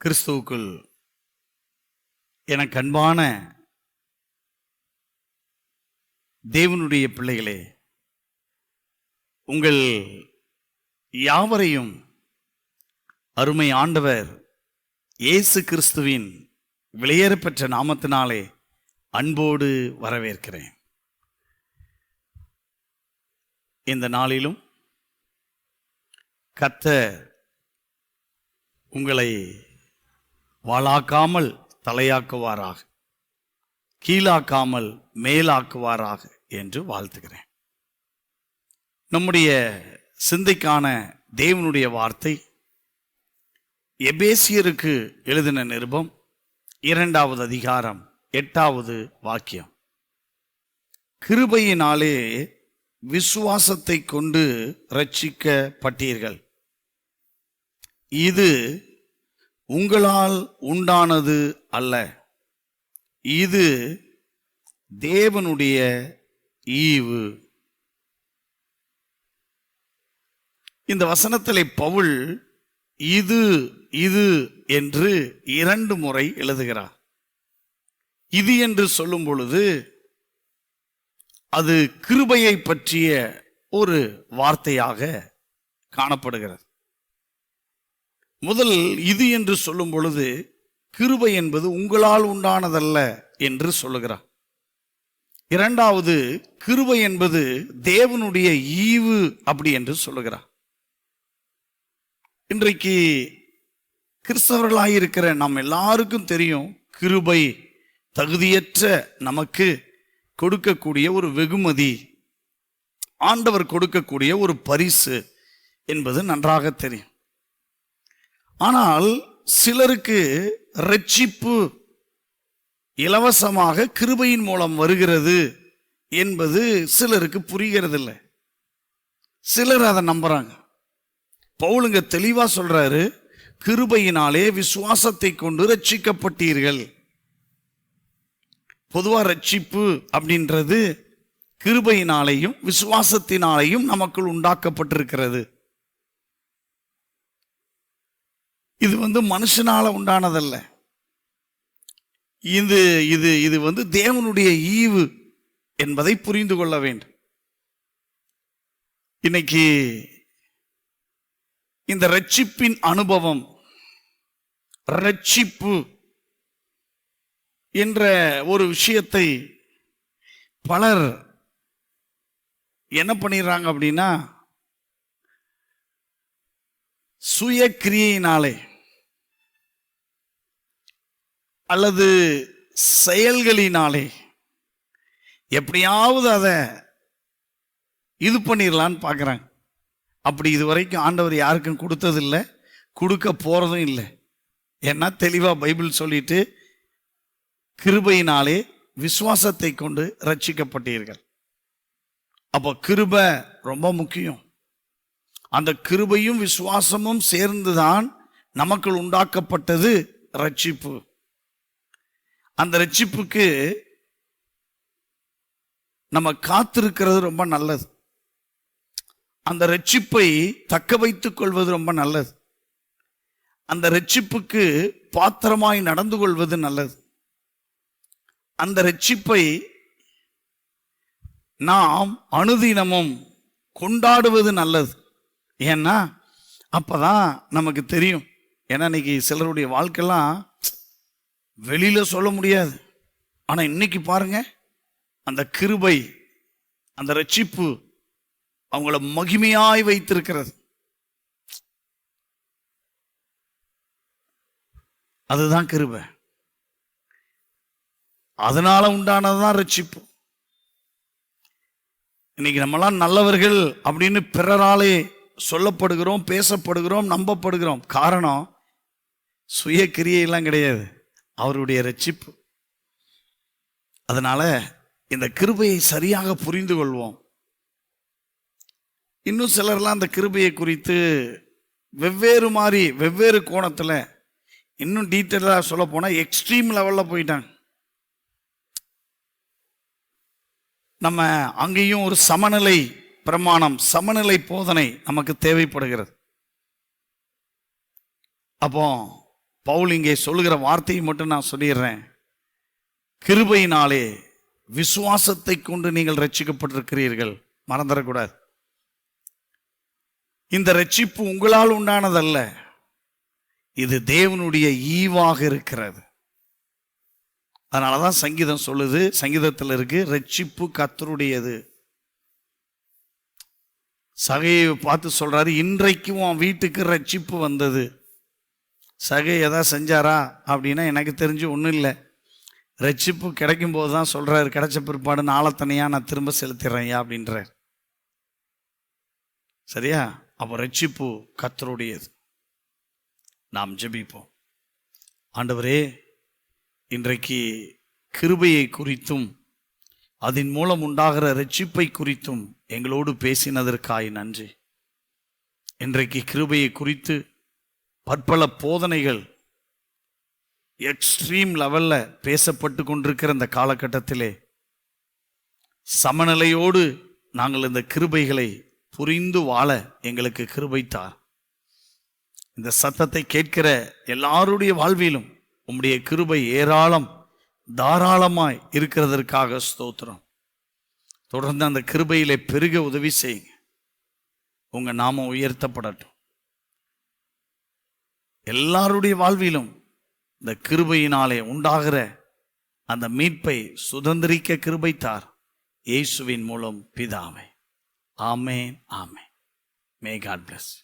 கிறிஸ்துவுக்குள் எனக்கு அன்பான தேவனுடைய பிள்ளைகளே, உங்கள் யாவரையும் அருமை ஆண்டவர் இயேசு கிறிஸ்துவின் விலையேறப்பெற்ற நாமத்தினாலே அன்போடு வரவேற்கிறேன். இந்த நாளிலும் கர்த்தர் உங்களை வாளாக்காமல் தலையாக்குவாராக, கீழாக்காமல் மேலாக்குவாராக என்று வாழ்த்துகிறேன். நம்முடைய சிந்தைக்கான தேவனுடைய வார்த்தை எபேசியருக்கு எழுதின நிருபம் 2வது அதிகாரம் 8வது வாக்கியம். கிருபையினாலே விசுவாசத்தை கொண்டு இரட்சிக்கப்பட்டீர்கள், இது உங்களால் உண்டானது அல்ல, இது தேவனுடைய ஈவு. இந்த வசனத்திலே பவுல் இது இது என்று 2 முறை எழுதுகிறார். இது என்று சொல்லும் பொழுது அது கிருபையை பற்றிய ஒரு வார்த்தையாக காணப்படுகிறது. முதல் இது என்று சொல்லும் பொழுது கிருபை என்பது உங்களால் உண்டானதல்ல என்று சொல்லுகிறார். 2வது கிருபை என்பது தேவனுடைய ஈவு அப்படி என்று சொல்லுகிறார். இன்றைக்கு கிறிஸ்தவர்களாயிருக்கிற நாம் எல்லாருக்கும் தெரியும், கிருபை தகுதியற்ற நமக்கு கொடுக்கக்கூடிய ஒரு வெகுமதி, ஆண்டவர் கொடுக்கக்கூடிய ஒரு பரிசு என்பது நன்றாக தெரியும். ஆனால் சிலருக்கு இரட்சிப்பு இலவசமாக கிருபையின் மூலம் வருகிறது என்பது சிலருக்கு புரிகிறதில்லை. சிலர் அதை நம்புறாங்க. பவுலுங்க தெளிவா சொல்றாரு, கிருபையினாலே விசுவாசத்தை கொண்டு ரட்சிக்கப்பட்டீர்கள். பொதுவா ரட்சிப்பு அப்படின்றது கிருபையினாலேயும் விசுவாசத்தினாலேயும் நமக்குள் உண்டாக்கப்பட்டிருக்கிறது. இது மனுஷனால உண்டானதல்ல, இது இது இது தேவனுடைய ஈவு என்பதை புரிந்து கொள்ள வேண்டும். இன்னைக்கு இந்த ரட்சிப்பின் அனுபவம், ரட்சிப்பு என்ற ஒரு விஷயத்தை பலர் என்ன பண்ணிடுறாங்க அப்படின்னா, சுய கிரியையினாலே அல்லது செயல்களினாலே எப்படியாவது அதை இது பண்ணிடலான்னு பார்க்குறாங்க. அப்படி இதுவரைக்கும் ஆண்டவர் யாருக்கும் கொடுத்ததில்லை, கொடுக்க போறதும் இல்லை. ஏன்னா தெளிவாக பைபிள் சொல்லிட்டு, கிருபையினாலே விசுவாசத்தை கொண்டு ரட்சிக்கப்பட்டீர்கள். அப்போ கிருபை ரொம்ப முக்கியம். அந்த கிருபையும் விசுவாசமும் சேர்ந்துதான் நமக்குள் உண்டாக்கப்பட்டது ரட்சிப்பு. அந்த ரட்சிப்புக்கு நம்ம காத்திருக்கிறது ரொம்ப நல்லது. அந்த ரட்சிப்பை தக்க வைத்துக் கொள்வது ரொம்ப நல்லது. அந்த ரட்சிப்புக்கு பாத்திரமாய் நடந்து கொள்வது நல்லது. அந்த ரட்சிப்பை நாம் அனுதினமும் கொண்டாடுவது நல்லது. ஏன்னா அப்பதான் நமக்கு தெரியும். ஏன்னா இன்னைக்கு சிலருடைய வாழ்க்கைலாம் வெளியில சொல்ல முடியாது. ஆனா இன்னைக்கு பாருங்க, அந்த கிருபை, அந்த ரட்சிப்பு அவங்கள மகிமையாய் வைத்திருக்கிறது. அதுதான் கிருபை. அதனால உண்டானதுதான் ரட்சிப்பு. இன்னைக்கு நம்மளாம் நல்லவர்கள் அப்படின்னு பிறராலே சொல்லப்படுகிறோம், பேசப்படுகிறோம், நம்பப்படுகிறோம். காரணம் சுய கிரியையெல்லாம் கிடையாது, அவருடைய ரட்சிப்பு. அதனால இந்த கிருபையை சரியாக புரிந்து கொள்வோம். இன்னும் சிலர்லாம் அந்த கிருபையை குறித்து வெவ்வேறு மாதிரி வெவ்வேறு கோணத்தில் இன்னும் டீட்டெயிலாக சொல்ல போனால் எக்ஸ்ட்ரீம் லெவலில் போயிட்டாங்க. நம்ம அங்கேயும் ஒரு சமநிலை பிரமாணம், சமநிலை போதனை நமக்கு தேவைப்படுகிறது. அப்போ பவுல் இங்கே சொல்லுகிற வார்த்தையை மட்டும் நான் சொல்லிடுறேன். கிருபையினாலே விசுவாசத்தை கொண்டு நீங்கள் ரட்சிக்கப்பட்டிருக்கிறீர்கள். மறந்துடக்கூடாது. இந்த ரட்சிப்பு உங்களால் உண்டானதல்ல, இது தேவனுடைய ஈவாக இருக்கிறது. அதனாலதான் சங்கீதம் சொல்லுது, சங்கீதத்தில் இருக்கு, ரட்சிப்பு கர்த்தருடையது. சகையை பார்த்து சொல்றாரு, இன்றைக்கும் உன் வீட்டுக்கு ரட்சிப்பு வந்தது. சகை எதாவது செஞ்சாரா அப்படின்னா எனக்கு தெரிஞ்சு ஒன்றும் இல்லை. ரட்சிப்பு கிடைக்கும் போது தான் சொல்றாரு, கிடைச்ச பிற்பாடு நாளத்தனையா நான் திரும்ப செலுத்திடுறேன் அப்படின்றார். சரியா? அப்போ ரட்சிப்பு கர்த்தருடையது. நாம் ஜெபிப்போம். ஆண்டவரே, இன்றைக்கு கிருபையை குறித்தும் அதன் மூலம் உண்டாகிற ரட்சிப்பை குறித்தும் எங்களோடு பேசினதற்காய் நன்றி. இன்றைக்கு கிருபையை குறித்து பற்பல போதனைகள் எக்ஸ்ட்ரீம் லெவல்ல பேசப்பட்டு கொண்டிருக்கிற இந்த காலகட்டத்திலே சமநிலையோடு நாங்கள் இந்த கிருபைகளை புரிந்து வாழ எங்களுக்கு கிருபைத்தார். இந்த சத்தத்தை கேட்கிற எல்லாருடைய வாழ்விலும் உம்முடைய கிருபை ஏராளம் தாராளமாய் இருக்கிறதற்காக ஸ்தோத்திரம். தொடர்ந்து அந்த கிருபையிலே பெருக உதவி செய்யுங்க. உங்க நாமம் உயர்த்தப்படட்டும். எல்லாருடைய வாழ்விலும் இந்த கிருபையினாலே உண்டாகிற அந்த மீட்பை சுதந்திரிக்க கிருபைத்தார். இயேசுவின் மூலம் பிதாவே. ஆமென், ஆமென். May God bless you.